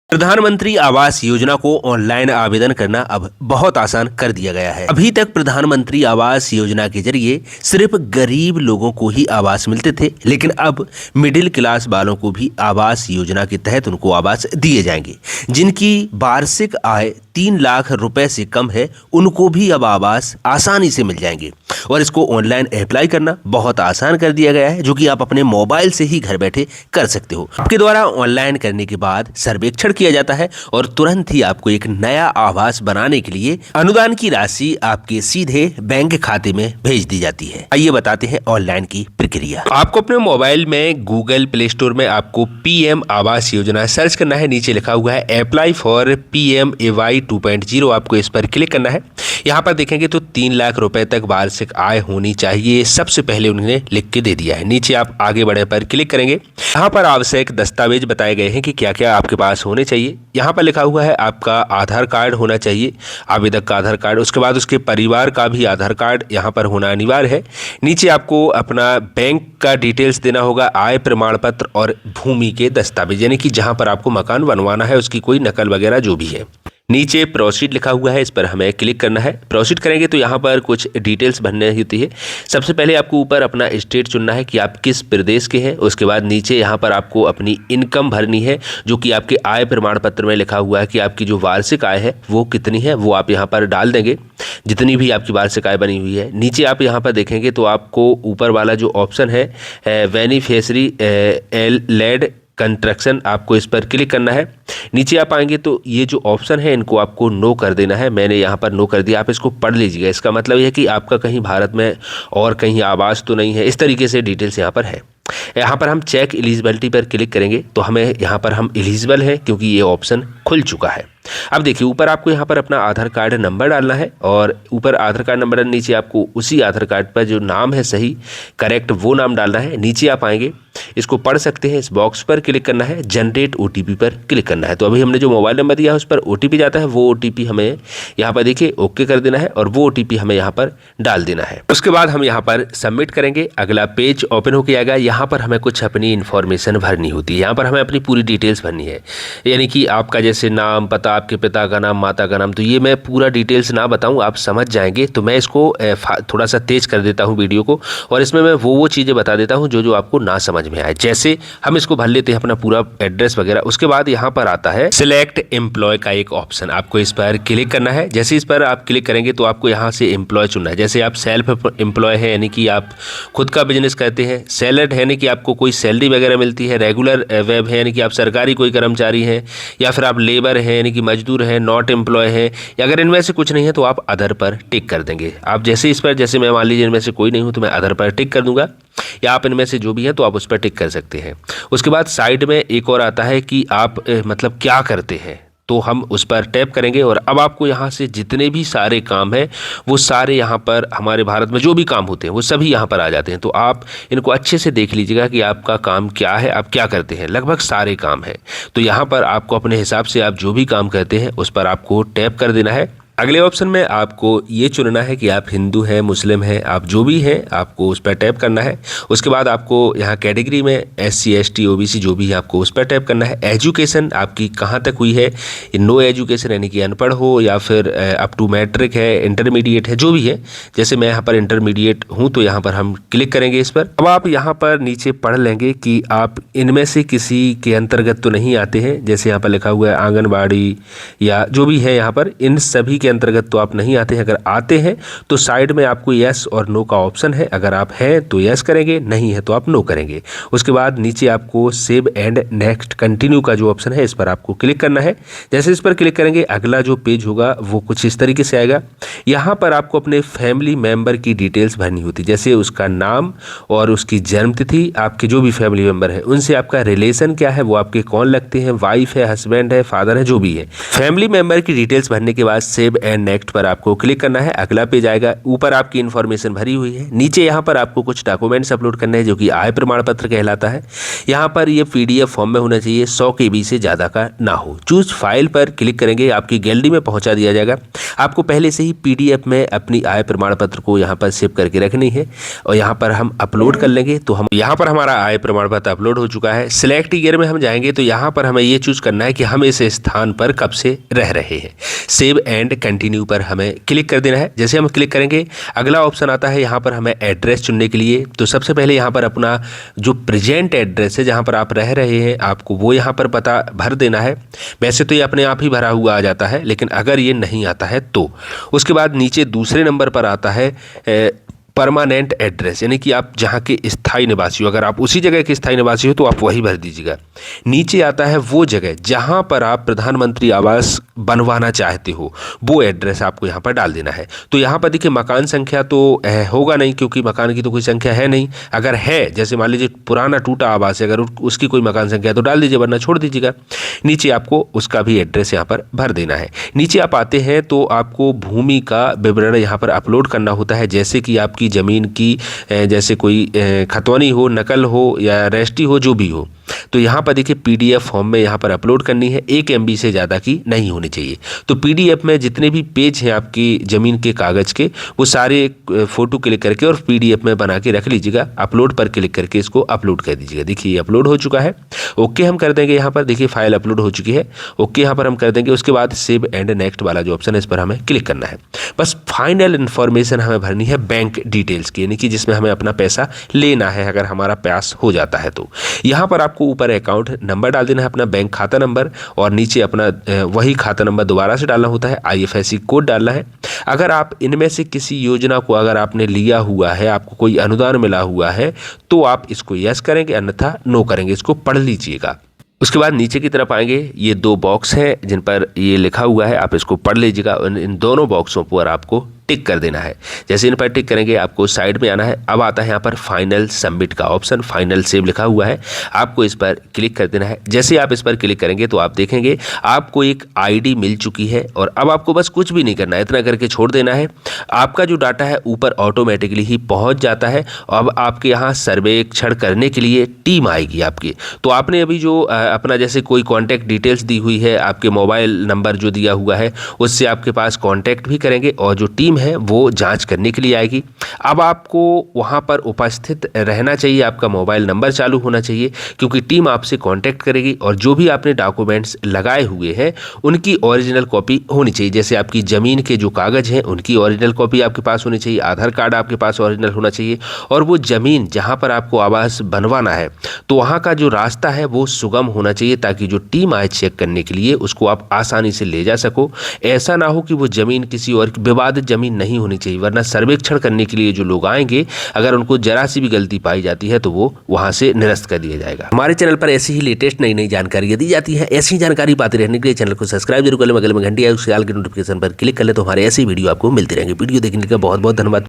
प्रधानमंत्री आवास योजना को ऑनलाइन आवेदन करना अब बहुत आसान कर दिया गया है। अभी तक प्रधानमंत्री आवास योजना के जरिए सिर्फ गरीब लोगों को ही आवास मिलते थे, लेकिन अब मिडिल क्लास वालों को भी आवास योजना के तहत उनको आवास दिए जाएंगे। जिनकी वार्षिक आय 3 लाख रुपए से कम है, उनको भी अब आवास आसानी से मिल जाएंगे और इसको ऑनलाइन अप्लाई करना बहुत आसान कर दिया गया है, जो कि आप अपने मोबाइल से ही घर बैठे कर सकते हो। आपके द्वारा ऑनलाइन करने के बाद सर्वेक्षण किया जाता है और तुरंत ही आपको एक नया आवास बनाने के लिए अनुदान की राशि आपके सीधे बैंक खाते में भेज दी जाती है। आइए बताते हैं ऑनलाइन की प्रक्रिया। आपको अपने मोबाइल में गूगल प्ले स्टोर में आपको पीएम आवास योजना सर्च करना है। नीचे लिखा हुआ है अप्लाई फॉर PMAY 2.0, आपको इस पर क्लिक करना है। यहाँ पर देखेंगे तो 3 लाख रुपए तक वार्षिक आय होनी चाहिए, सबसे पहले उन्होंने लिख के दे दिया है। नीचे आप आगे बढ़े पर क्लिक करेंगे। यहाँ पर आवश्यक दस्तावेज बताए गए हैं कि क्या क्या आपके पास होने चाहिए। यहाँ पर लिखा हुआ है आपका आधार कार्ड होना चाहिए, आवेदक का आधार कार्ड, उसके बाद उसके परिवार का भी आधार कार्ड यहाँ पर होना अनिवार्य है। नीचे आपको अपना बैंक का डिटेल्स देना होगा, आय प्रमाण पत्र और भूमि के दस्तावेज, यानी कि जहाँ पर आपको मकान बनवाना है उसकी कोई नकल वगैरह जो भी है। नीचे प्रोसीड लिखा हुआ है, इस पर हमें क्लिक करना है। प्रोसीड करेंगे तो यहाँ पर कुछ डिटेल्स भरने होती है। सबसे पहले आपको ऊपर अपना स्टेट चुनना है कि आप किस प्रदेश के हैं। उसके बाद नीचे यहाँ पर आपको अपनी इनकम भरनी है, जो कि आपके आय प्रमाण पत्र में लिखा हुआ है कि आपकी जो वार्षिक आय है वो कितनी है, वो आप यहाँ पर डाल देंगे, जितनी भी आपकी वार्षिक आय बनी हुई है। नीचे आप यहाँ पर देखेंगे तो आपको ऊपर वाला जो ऑप्शन है बेनिफिशियरी लेड कंस्ट्रक्शन, आपको इस पर क्लिक करना है। नीचे आप आएंगे तो ये जो ऑप्शन है इनको आपको नो कर देना है। मैंने यहाँ पर नो कर दिया, आप इसको पढ़ लीजिएगा। इसका मतलब ये है कि आपका कहीं भारत में और कहीं आवास तो नहीं है, इस तरीके से डिटेल्स यहाँ पर है। यहाँ पर हम चेक एलिजिबिलिटी पर क्लिक करेंगे तो हमें यहाँ पर हम एलिजिबल हैं, क्योंकि ये ऑप्शन खुल चुका है। अब देखिए ऊपर आपको यहाँ पर अपना आधार कार्ड नंबर डालना है और ऊपर आधार कार्ड नंबर नीचे आपको उसी आधार कार्ड पर जो नाम है सही करेक्ट वो नाम डालना है। नीचे आप आएंगे, इसको पढ़ सकते हैं, इस बॉक्स पर क्लिक करना है, जनरेट OTP पर क्लिक करना है। तो अभी हमने जो मोबाइल नंबर दिया है उस पर OTP जाता है, वो OTP हमें यहाँ पर देखिए ओके कर देना है और वो OTP हमें यहाँ पर डाल देना है। उसके बाद हम यहाँ पर सबमिट करेंगे, अगला पेज ओपन होकर आएगा। यहाँ पर हमें कुछ अपनी इन्फॉर्मेशन भरनी होती है। यहाँ पर हमें अपनी पूरी डिटेल्स भरनी है, यानी कि आपका जैसे नाम, पता, आपके पिता का नाम, माता का नाम। तो ये मैं पूरा डिटेल्स ना बताऊं, आप समझ जाएंगे, तो मैं इसको थोड़ा सा तेज कर देता हूं वीडियो को और इसमें मैं वो चीज़ें बता देता हूं जो आपको ना समझ में आए। जैसे हम इसको भर लेते हैं अपना पूरा एड्रेस वगैरह। उसके बाद यहाँ पर आता है सिलेक्ट एम्प्लॉय का एक ऑप्शन, आपको इस पर क्लिक करना है। जैसे इस पर आप क्लिक करेंगे तो आपको यहाँ से एम्प्लॉय चुनना है। जैसे आप सेल्फ एम्प्लॉय है, यानी कि आप खुद का बिजनेस करते हैं। सैलड है, यानी कि आपको कोई सैलरी वगैरह मिलती है। रेगुलर वेब है, यानी कि आप सरकारी कोई कर्मचारी हैं, या फिर आप लेबर है यानी कि मजदूर है, नॉट एम्प्लॉय है, या अगर इनमें से कुछ नहीं है तो आप अदर पर टिक कर देंगे। आप जैसे इस पर, जैसे मैं मान लीजिए इनमें से कोई नहीं हूं तो मैं अदर पर टिक कर दूंगा, या आप इनमें से जो भी है तो आप उस पर टिक कर सकते हैं। उसके बाद साइड में एक और आता है कि आप मतलब क्या करते हैं, तो हम उस पर टैप करेंगे और अब आपको यहाँ से जितने भी सारे काम हैं वो सारे यहाँ पर हमारे भारत में जो भी काम होते हैं वो सभी यहाँ पर आ जाते हैं। तो आप इनको अच्छे से देख लीजिएगा कि आपका काम क्या है, आप क्या करते हैं। लगभग सारे काम हैं, तो यहाँ पर आपको अपने हिसाब से आप जो भी काम करते हैं उस पर आपको टैप कर देना है। अगले ऑप्शन में आपको ये चुनना है कि आप हिंदू हैं, मुस्लिम हैं, आप जो भी हैं आपको उस पर टैप करना है। उसके बाद आपको यहाँ कैटेगरी में SC ST OBC जो भी है आपको उस पर टैप करना है। एजुकेशन आपकी कहाँ तक हुई है, नो एजुकेशन यानी कि अनपढ़ हो, या फिर अप टू मैट्रिक है, इंटरमीडिएट है, जो भी है। जैसे मैं यहाँ पर इंटरमीडिएट हूँ तो यहाँ पर हम क्लिक करेंगे इस पर। अब आप यहाँ पर नीचे पढ़ लेंगे कि आप इनमें से किसी के अंतर्गत तो नहीं आते हैं। जैसे यहाँ पर लिखा हुआ है आंगनबाड़ी या जो भी है, यहाँ पर इन सभी के अंतर्गत तो आप नहीं आते हैं। अगर आते हैं तो साइड में आपको यस और नो का ऑप्शन है, अगर आप हैं तो यस करेंगे, नहीं है तो आप नो करेंगे। उसके बाद नीचे आपको सेव एंड नेक्स्ट कंटिन्यू का जो ऑप्शन है इस पर आपको क्लिक करना है। जैसे इस पर क्लिक करेंगे अगला जो पेज होगा वो कुछ इस तरीके से आएगा। यहाँ पर आपको अपने फैमिली मेम्बर की डिटेल्स भरनी होती है, जैसे उसका नाम और उसकी जन्म तिथि, आपके जो भी फैमिली मेम्बर है उनसे आपका रिलेशन क्या है, वो आपके कौन लगते हैं, वाइफ है, हस्बैंड है, फादर है, जो भी है। फैमिली मेम्बर की डिटेल्स भरने के बाद सेव एंड नेक्स्ट पर आपको क्लिक करना है। अगला पेज आएगा, ऊपर आपकी इन्फॉर्मेशन भरी हुई है, नीचे यहाँ पर आपको कुछ डॉक्यूमेंट्स अपलोड करने हैं जो कि आय प्रमाण पत्र कहलाता है। यहाँ पर ये PDF फॉर्म में होना चाहिए, 100 KB से ज़्यादा का ना हो। चूज फाइल पर क्लिक करेंगे, आपकी गैलरी में पहुँचा दिया जाएगा। आपको पहले से ही PDF में अपनी आय प्रमाण पत्र को यहाँ पर सेव करके रखनी है और यहाँ पर हम अपलोड कर लेंगे। तो हम यहाँ पर हमारा आय प्रमाण पत्र अपलोड हो चुका है। सिलेक्ट ईयर में हम जाएंगे तो यहाँ पर हमें ये चूज करना है कि हम इस स्थान पर कब से रह रहे हैं। सेव एंड कंटिन्यू पर हमें क्लिक कर देना है। जैसे हम क्लिक करेंगे अगला ऑप्शन आता है यहाँ पर हमें एड्रेस चुनने के लिए। तो सबसे पहले यहाँ पर अपना जो प्रेजेंट एड्रेस है जहाँ पर आप रह रहे हैं आपको वो यहाँ पर पता भर देना है। वैसे तो ये अपने आप ही भरा हुआ आ जाता है, लेकिन अगर ये नहीं आता है तो उसके बाद नीचे दूसरे नंबर पर आता है परमानेंट एड्रेस, यानी कि आप जहाँ के स्थायी निवासी हो। अगर आप उसी जगह के स्थायी निवासी हो तो आप वही भर दीजिएगा। नीचे आता है वो जगह जहाँ पर आप प्रधानमंत्री आवास बनवाना चाहते हो, वो एड्रेस आपको यहाँ पर डाल देना है। तो यहाँ पर देखिए मकान संख्या तो होगा नहीं क्योंकि मकान की तो कोई संख्या है नहीं। अगर है, जैसे मान लीजिए पुराना टूटा आवास है, अगर उसकी कोई मकान संख्या है तो डाल दीजिए, वरना छोड़ दीजिएगा। नीचे आपको उसका भी एड्रेस यहाँ पर भर देना है। नीचे आप आते हैं तो आपको भूमि का विवरण यहाँ पर अपलोड करना होता है, जैसे कि आपकी ज़मीन की जैसे कोई खतौनी हो, नकल हो या रजिस्ट्री हो, जो भी हो। तो यहाँ पर देखिए PDF फॉर्म में यहाँ पर अपलोड करनी है। 1 MB से ज़्यादा की नहीं होनी चाहिए। तो PDF में जितने भी पेज हैं आपकी ज़मीन के कागज़ के, वो सारे फ़ोटो क्लिक करके और PDF में बना के रख लीजिएगा। अपलोड पर क्लिक करके इसको अपलोड कर दीजिएगा। देखिए अपलोड हो चुका है। ओके हम कर देंगे। यहाँ पर देखिए फाइल अपलोड हो चुकी है। ओके यहाँ पर हम कर देंगे। उसके बाद सेव एंड नेक्स्ट वाला जो ऑप्शन है इस पर हमें क्लिक करना है। बस फाइनल इन्फॉर्मेशन हमें भरनी है बैंक डिटेल्स की, यानी कि जिसमें हमें अपना पैसा लेना है अगर हमारा पास हो जाता है तो। यहाँ पर आपको ऊपर अकाउंट नंबर डाल देना है, अपना बैंक खाता नंबर, और नीचे अपना वही खाता नंबर दोबारा से डालना होता है। IFSC कोड डालना है। अगर आप इनमें से किसी योजना को अगर आपने लिया हुआ है, आपको कोई अनुदान मिला हुआ है, तो आप इसको यस करेंगे, अन्यथा नो करेंगे। इसको पढ़ लीजिएगा। उसके बाद नीचे की तरफ आएंगे, ये 2 बॉक्स हैं जिन पर ये लिखा हुआ है, आप इसको पढ़ लीजिएगा। इन दोनों बॉक्सों पर आपको टिक कर देना है। जैसे इन पर टिक करेंगे आपको साइड में आना है। अब आता है यहाँ पर फाइनल सबमिट का ऑप्शन, फाइनल सेव लिखा हुआ है, आपको इस पर क्लिक कर देना है। जैसे आप इस पर क्लिक करेंगे तो आप देखेंगे आपको एक ID मिल चुकी है और अब आपको बस कुछ भी नहीं करना है, इतना करके छोड़ देना है। आपका जो डाटा है ऊपर ऑटोमेटिकली ही पहुँच जाता है। अब आपके यहाँ सर्वेक्षण करने के लिए टीम आएगी आपकी। तो आपने अभी जो अपना जैसे कोई कॉन्टैक्ट डिटेल्स दी हुई है, आपके मोबाइल नंबर जो दिया हुआ है, उससे आपके पास कॉन्टैक्ट भी करेंगे और जो टीम है वो जांच करने के लिए आएगी। अब आपको वहां पर उपस्थित रहना चाहिए, आपका मोबाइल नंबर चालू होना चाहिए, क्योंकि टीम आपसे कांटेक्ट करेगी और जो भी आपने डॉक्यूमेंट्स लगाए हुए हैं उनकी ओरिजिनल कॉपी होनी चाहिए। जैसे आपकी ज़मीन के जो कागज़ हैं उनकी ओरिजिनल कॉपी आपके पास होनी चाहिए, आधार कार्ड आपके पास ओरिजिनल होना चाहिए, और वो ज़मीन जहाँ पर आपको आवास बनवाना है तो वहाँ का जो रास्ता है वो सुगम होना चाहिए, ताकि जो टीम आए चेक करने के लिए उसको आप आसानी से ले जा सको। ऐसा ना हो कि वो ज़मीन किसी और विवादित ज़मीन नहीं होनी चाहिए, वरना सर्वेक्षण करने के लिए जो लोग आएंगे अगर उनको जरा सी भी गलती पाई जाती है तो वो वहां से निरस्त कर दिया जाएगा। हमारे चैनल पर ऐसी ही लेटेस्ट नई जानकारी दी जाती है। ऐसी जानकारी पाते रहने के लिए चैनल को सब्सक्राइब जरूर कर लें, बगल में घंटी है उसके आल के नोटिफिकेशन पर क्लिक कर ले तो हमारे ऐसी वीडियो आपको मिलती रहेंगे। वीडियो देखने के लिए बहुत बहुत धन्यवाद।